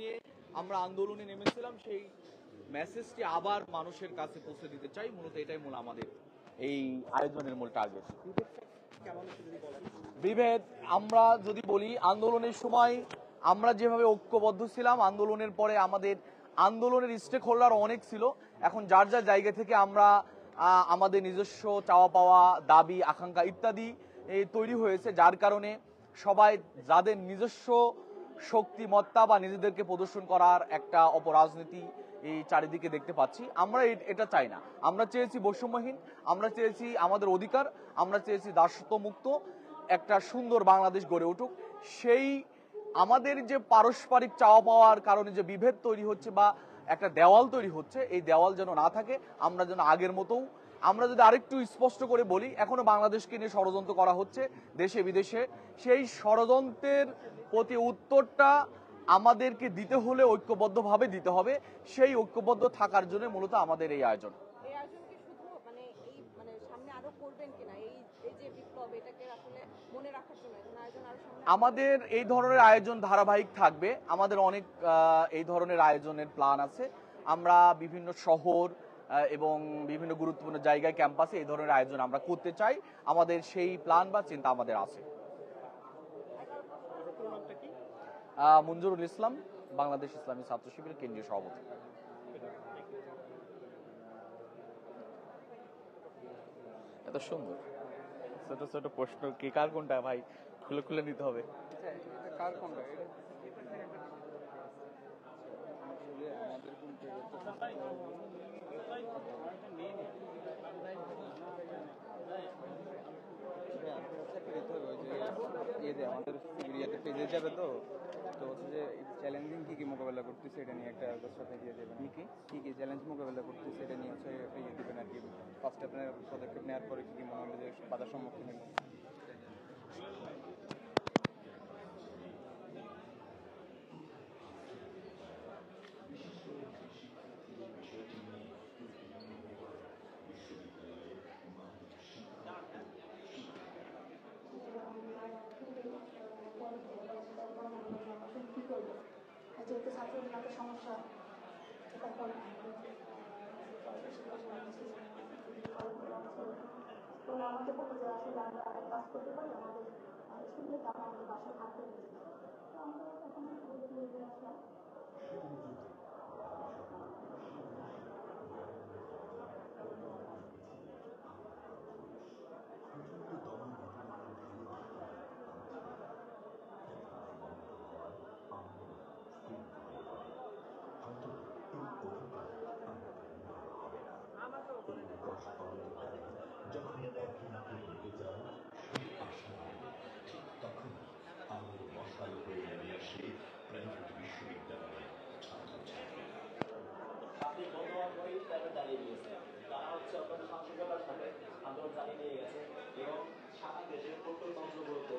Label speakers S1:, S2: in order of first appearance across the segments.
S1: নিয়ে আমরা আন্দোলনে নেমেছিলাম, সেই মেসেজটি আবার মানুষের কাছে পৌঁছে দিতে চাই। মূলত এটাই মূল আমাদের এই আয়োজনের মূল টার্গেট। বিভেদ আমরা যদি বলি, আন্দোলনের সময় আমরা যেভাবে ঐক্যবদ্ধ ছিলাম, আন্দোলনের পরে আমাদের আন্দোলনের স্টেক হোল্ডার অনেক ছিল। এখন যার যার জায়গা থেকে আমরা আমাদের নিজস্ব চাওয়া পাওয়া, দাবি, আকাঙ্ক্ষা ইত্যাদি তৈরি হয়েছে, যার কারণে সবাই যাদের নিজস্ব শক্তিমত্তা বা নিজেদেরকে প্রদর্শন করার একটা অপরাজনীতি এই চারিদিকে দেখতে পাচ্ছি। আমরা এটা চাই না। আমরা চেয়েছি বৈষম্যহীন, আমরা চেয়েছি আমাদের অধিকার, আমরা চেয়েছি দাসত্বমুক্ত একটা সুন্দর বাংলাদেশ গড়ে উঠুক। সেই আমাদের যে পারস্পরিক চাওয়া পাওয়ার কারণে যে বিভেদ তৈরি হচ্ছে বা একটা দেওয়াল তৈরি হচ্ছে, এই দেওয়াল যেন না থাকে। আমরা যেন আগের মতো, আমরা যদি আরেকটু স্পষ্ট করে বলি, এখনো বাংলাদেশকে নিয়ে ষড়যন্ত্র করা হচ্ছে দেশে বিদেশে। সেই ষড়যন্ত্রের প্রতি উত্তরটা আমাদেরকে দিতে হলে ঐক্যবদ্ধভাবে দিতে হবে। সেই ঐক্যবদ্ধ থাকার জন্য মূলত আমাদের এই আয়োজন। আমাদের এই ধরনের আয়োজন ধারাবাহিক থাকবে। আমাদের অনেক এই ধরনের আয়োজনের প্ল্যান আছে। আমরা বিভিন্ন শহর এবং বিভিন্ন গুরুত্বপূর্ণ জায়গায়, ক্যাম্পাসে এই ধরনের আয়োজন আমরা করতে চাই। আমাদের সেই প্ল্যান বা চিন্তা আমাদের আছে। মঞ্জুরুল ইসলাম, বাংলাদেশ ইসলামী ছাত্র শিবিরের কেন্দ্রীয় সভাপতি। এত সুন্দর ছোট ছোট প্রশ্ন, কে কার কোনটা ভাই খুলে খুলে নিতে হবে। কার কোনটা? আমাদের পেজে যাবে তো হচ্ছে যে চ্যালেঞ্জিং কি কি মোকাবেলা করতেছে এটা নিয়ে একটা সাথে দিয়ে দেবেন। কি কি চ্যালেঞ্জ মোকাবেলা করতেছে এটা নিয়ে হচ্ছে একটা ইয়ে দেবেন আর কি। ফার্স্ট আপনার পদক্ষেপ নেওয়ার পরে কি কি মনে হলো যে বাধার সম্মুখীন হলো।
S2: যেহেতু ছাত্রদের একটা সমস্যা, তারপর তো আমাকে বললো যে আসলে আমরা কাজ করতে পারি, আমাদের স্টুডেন্ট আমাদের বাসায় থাকতে দিচ্ছে। তো আমরা এখন আসলাম।
S3: আন্দোলন চালিয়ে নিয়ে গেছে এবং সারা দেশের প্রত্যন্তরগুলোতে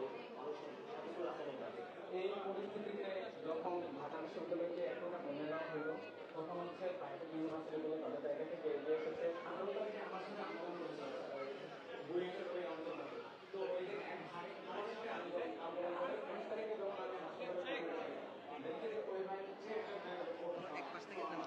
S3: এই পরিস্থিতিতে যখন ঢাকা বিশ্ববিদ্যালয়কে একটা মনে নেওয়া হলো, তখন হচ্ছে প্রাইভেট ইউনিভার্সিটিগুলো তাদের জায়গা থেকে এগিয়ে এসেছে। আন্দোলন তারিখে আমার সাথে আন্দোলন করেছে 2 করে আন্দোলন। তো ওই যে আন্দোলন করে 19 তারিখে যখন আমি হাসপাতালে দেখি যে ওই ভাই হচ্ছে এক পাশ থেকে যখন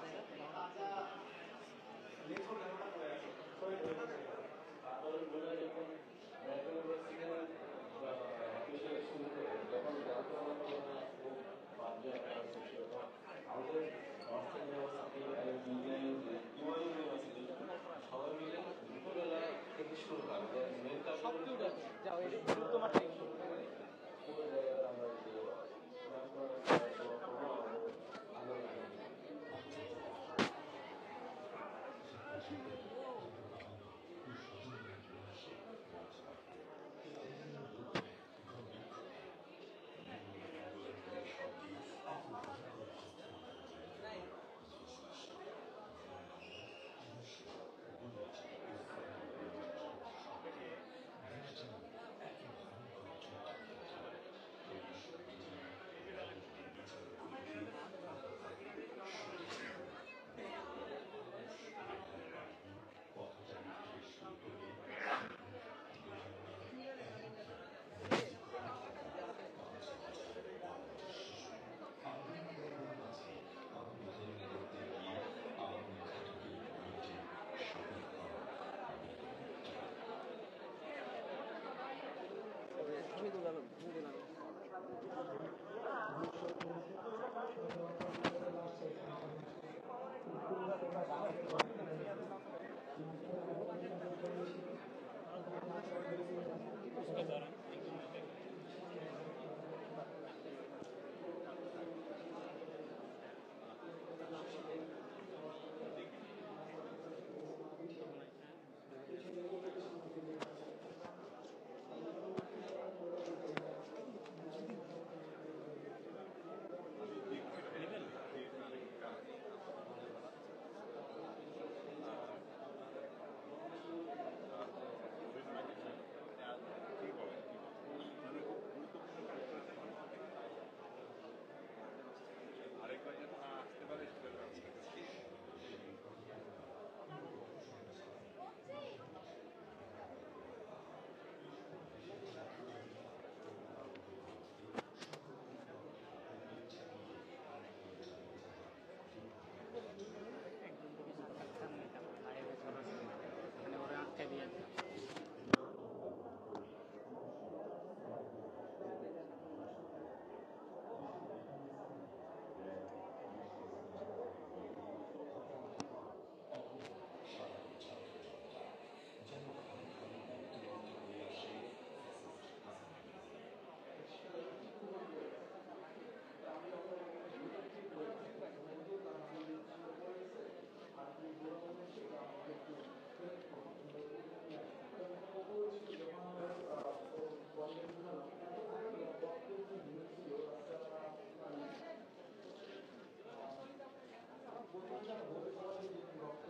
S3: রক্ত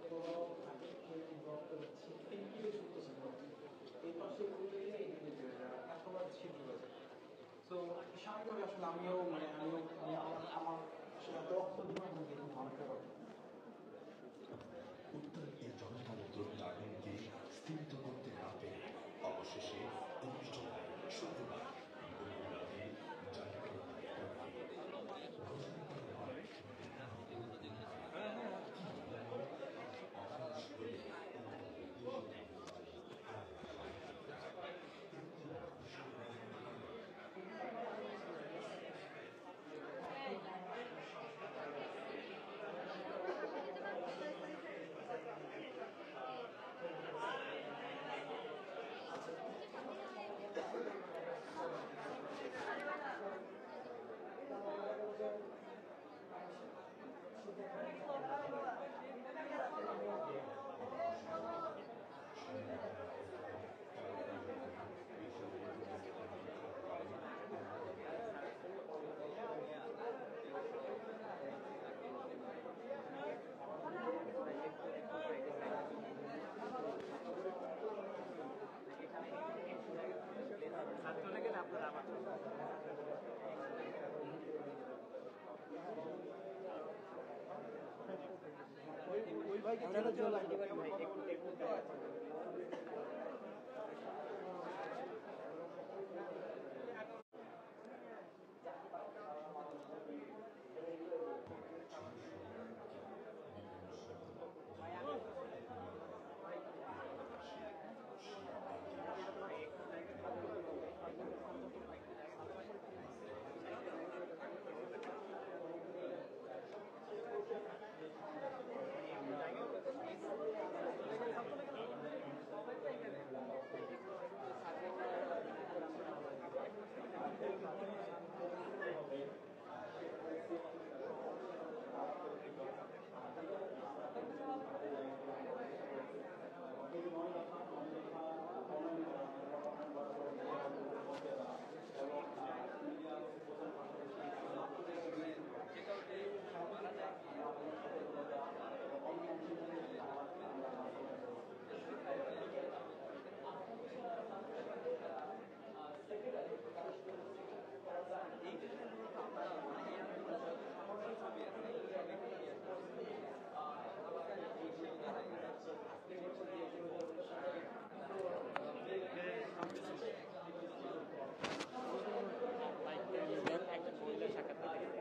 S3: প্রবাহ থাকে, রক্ত পেনকিলে ছুটতেছে এই পাশে এতবার ছিদ্র হয়েছে। তো স্বাভাবিকভাবে আসলে আমিও আমার আসলে রক্ত দেওয়ার মধ্যে খুব ভালো করে
S4: উত্তর এই যন্ত্রণার আগুনকে স্থিমিত করতে না পেরে অবশেষে 19 জুলাই শুক্রবার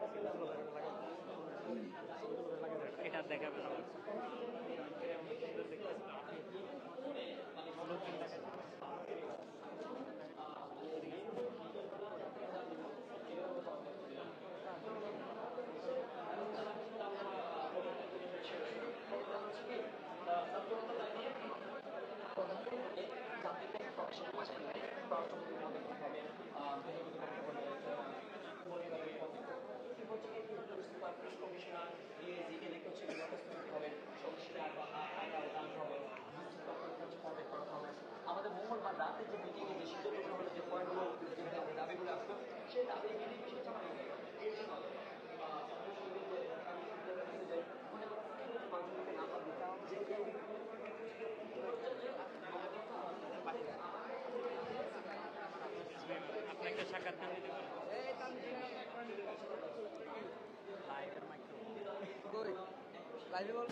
S4: গভীর রাতে জানাকে
S5: এটা দেখাবে
S6: আমাদের মঙ্গলবার রাতে যে মিটিংয়ে যে সিদ্ধান্ত গ্রহণ হলো, যে পয়েন্টগুলো যে দাবিগুলো আসলো, সেই দাবি
S5: আপনি একটা সাক্ষাৎকার দিতে পারেন
S1: লাইভে বল।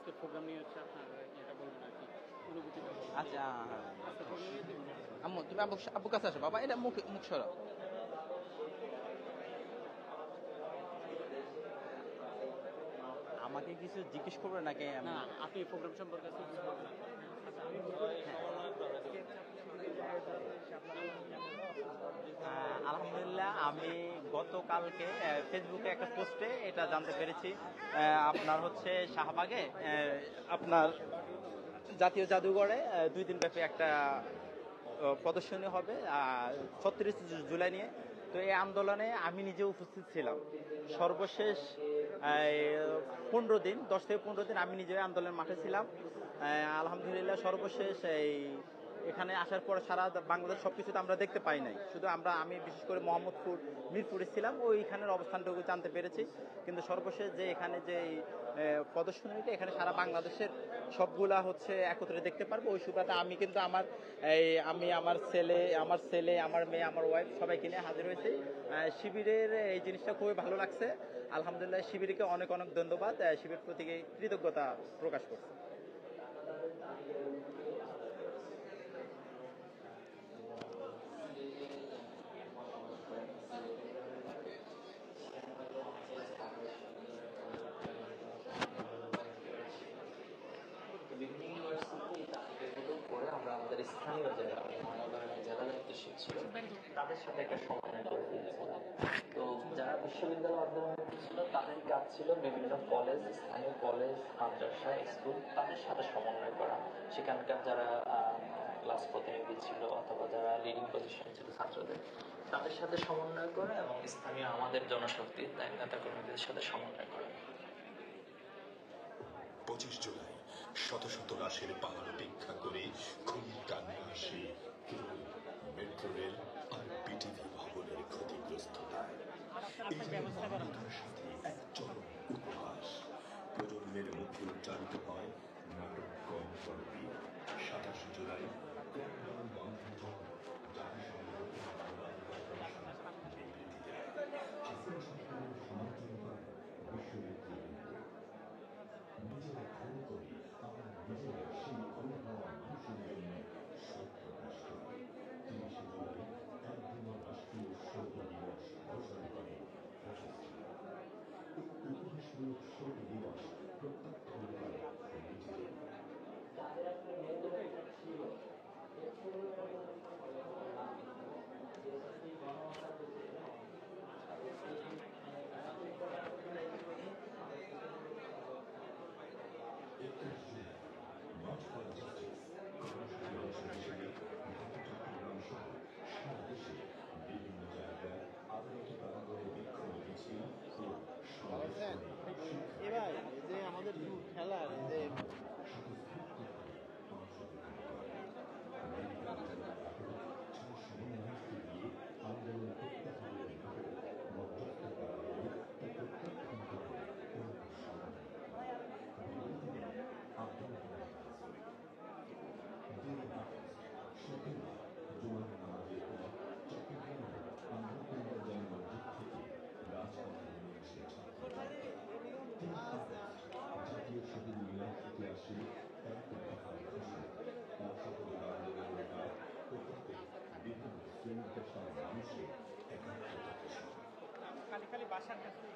S5: আজকে প্রোগ্রাম নিয়ে হচ্ছে আপনার এটা বলবেন আর কি অনুভূতিটা বলবেন।
S7: আচ্ছা
S5: আজকে প্রোগ্রাম নিয়ে দিবেন।
S7: আম্মু তুমি আব্বু কাছে আসো বাবা, এটা মুখ মুখ সরাও। আমাকে কিছু জিজ্ঞেস করবে নাকি?
S5: না আপনি প্রোগ্রাম সম্পর্কে আছে কিছু বলবেন।
S7: আলহামদুলিল্লাহ, আমি গতকালকে ফেসবুকে একটা পোস্টে এটা জানতে পেরেছি। আপনার হচ্ছে শাহবাগে আপনার জাতীয় জাদুঘরে 2 দিন ব্যাপী একটা প্রদর্শনী হবে 36 জুলাই নিয়ে। তো এই আন্দোলনে আমি নিজে উপস্থিত ছিলাম। সর্বশেষ 15 দিন, 10 থেকে 15 দিন আমি নিজে আন্দোলনের মাঠে ছিলাম। আলহামদুলিল্লাহ সর্বশেষ এখানে আসার পরে সারা বাংলাদেশ সবকিছু আমরা দেখতে পাই নাই, শুধু আমি বিশেষ করে মোহাম্মদপুর মিরপুরে ছিলাম, ওইখানের অবস্থানটুকু জানতে পেরেছি। কিন্তু সর্বশেষ যে এখানে যে প্রদর্শনীটা, এখানে সারা বাংলাদেশের সবগুলা হচ্ছে একত্রে দেখতে পারবো। ওই সুবাদে আমি কিন্তু আমার ছেলে, আমার মেয়ে, আমার ওয়াইফ সবাইকে নিয়ে হাজির হয়েছি। শিবিরের এই জিনিসটা খুবই ভালো লাগছে। আলহামদুলিল্লাহ শিবিরকে অনেক অনেক ধন্যবাদ, শিবির প্রতি কৃতজ্ঞতা প্রকাশ করছে।
S6: বিভিন্ন ইউনিভার্সিটি তাদেরগুলো করে আমরা আমাদের স্থানীয় যারা মহানগরের জেলা দায়িত্বশীল ছিল তাদের সাথে একটা সমন্বয় করে ফেলেছিলাম। তো যারা বিশ্ববিদ্যালয় অধ্যয়ন ছিল তাদের কাজ ছিল বিভিন্ন কলেজ, স্থানীয় কলেজ, মাদ্রাসা, স্কুল তাদের সাথে সমন্বয় করা। সেখানকার যারা ক্লাস প্রতিনিধি ছিল অথবা যারা লিডিং পজিশনে ছিল ছাত্রদের, তাদের সাথে সমন্বয় করা এবং স্থানীয় আমাদের জনশক্তি নেতা কর্মীদের সাথে সমন্বয় করা।
S4: 25 জুলাই শত শত লাশের পাহাড় উপেক্ষা করে ঘুমটা নিয়ে আসে কেবল মেট্রো রেল আর বিটিভি ভবনের ক্ষতিগ্রস্ততায়। এই মানবতার সাথে এক চরম উপহাস প্রজন্মের মুখে উচ্চারিত হয় নাটক কম পর্বে। 27 জুলাই নিজেরা ভুল করি আমরা নিজেরা সেই ভুল হওয়া মানুষের জন্য শোক প্রকাশ করি। 30 জুলাই একদিনের রাষ্ট্রীয় শোক দিবস ঘোষণা করে প্রতিষ্ঠা। এই ইতিহাসমূলক শোক দিবস প্রত্যক্ষ করে নিজেদের মার্চ ফর জাস্টিস কর্মসূচির অংশ হিসেবে ঢাকা, চট্টগ্রাম সহ সারা দেশে বিভিন্ন জায়গায় আদালতে কারাগারে বিক্ষোভ মিছিল ও
S8: এবার যে আমাদের খেলার যে
S4: আন্দোলন প্রত্যাহারের নাটক মধ্যস্থ করা হলে তা প্রত্যাখ্যান করে কোনো সমাধান শুক্রবার জুমার নামাজের পর চট্টগ্রামে আন্দোলন জাতীয় মসজিদ থেকে রাজপথে নেমে আসে ছাত্ররা। 3 আগস্ট জাতীয় শহীদ মিনার থেকে আসে এক দফা ঘোষণা। অংশগ্রহণ আন্দোলনের ডাক ও তাতে বিভিন্ন শ্রেণী পেশার মানুষের একাত্মতা ঘোষণা।
S5: খালি বাসার কাছে